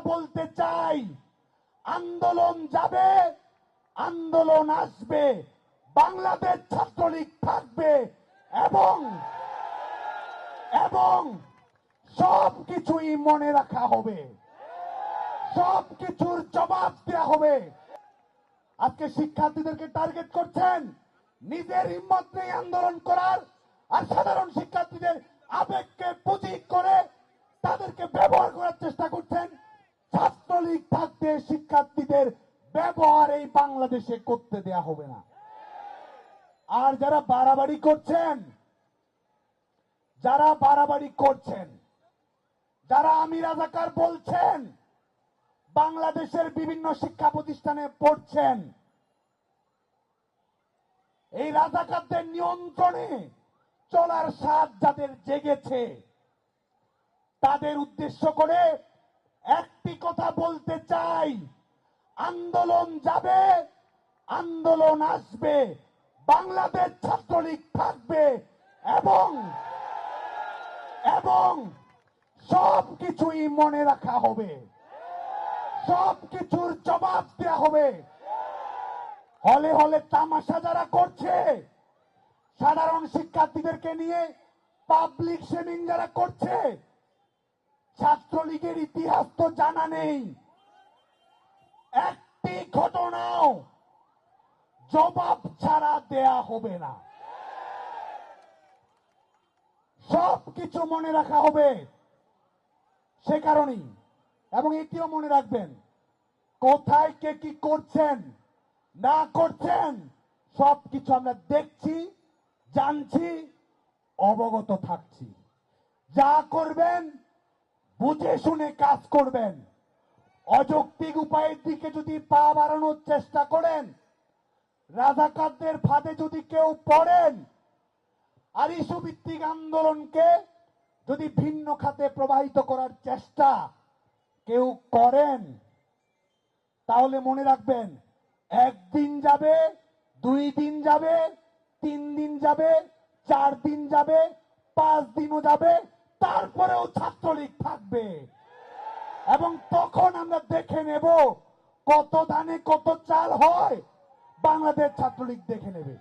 বলতে চাই, আন্দোলন যাবে, আন্দোলন আসবে, বাংলাদেশ ছাত্রলীগ থাকবে এবং এবং সবকিছুই মনে রাখা হবে, সবকিছুর জবাব দেওয়া হবে। আজকে শিক্ষার্থীদেরকে টার্গেট করছেন, নিজের হিম্মত নেই আন্দোলন করার, আর সাধারণ শিক্ষার্থীদের আবেগকে পুঁজি করে তাদেরকে ব্যবহার করার চেষ্টা করছেন। ছাত্রলীগ থাকতে শিক্ষার্থীদের ব্যবহার এই বাংলাদেশে করতে দেয়া হবে না। আর যারা বাড়াবাড়ি করছেন, যারা আমি রাজাকার বলছেন, বাংলাদেশের বিভিন্ন শিক্ষা প্রতিষ্ঠানে পড়ছেন, এই রাজাকারদের নিয়ন্ত্রণে চলার স্বাদ যাদের জেগেছে, তাদের উদ্দেশ্য করে একটি কথা বলতে চাই, আন্দোলন যাবে, আন্দোলন আসবে, বাংলাদেশ ছাত্রলীগ থাকবে এবং এবং সবকিছুই মনে রাখা হবে, সবকিছুর জবাব দেওয়া হবে। হলে হলে তামাশা যারা করছে, সাধারণ শিক্ষার্থীদেরকে নিয়ে পাবলিক শেমিং যারা করছে, ছাত্রলীগের ইতিহাস তো জানা নেই, একটি ঘটনাও জবাব ছাড়া দেয়া হবে না, সবকিছু মনে রাখা হবে। সে কারণেই, এবং এটিও মনে রাখবেন, কোথায় কে কি করছেন না করছেন সবকিছু আমরা দেখছি, জানছি, অবগত থাকছি। যা করবেন বুঝে শুনে কাজ করবেন। অযৌক্তিক উপায়ের দিকে যদি পা বাড়ানোর চেষ্টা করেন, রাজাকারদের ফাঁদে যদি কেউ পড়েন, আর ইস্যু ভিত্তিক আন্দোলনকে যদি ভিন্ন খাতে প্রবাহিত করার চেষ্টা কেউ করেন, তাহলে মনে রাখবেন, একদিন যাবে, 2 দিন যাবে, 3 দিন যাবে, 4 দিন যাবে, 5 দিনও যাবে, তারপরেও ছাত্রলীগ থাকবে। এবং তখন আমরা দেখে নেব কত ধানে কত চাল হয়, বাংলাদেশ ছাত্রলীগ দেখে নেবে।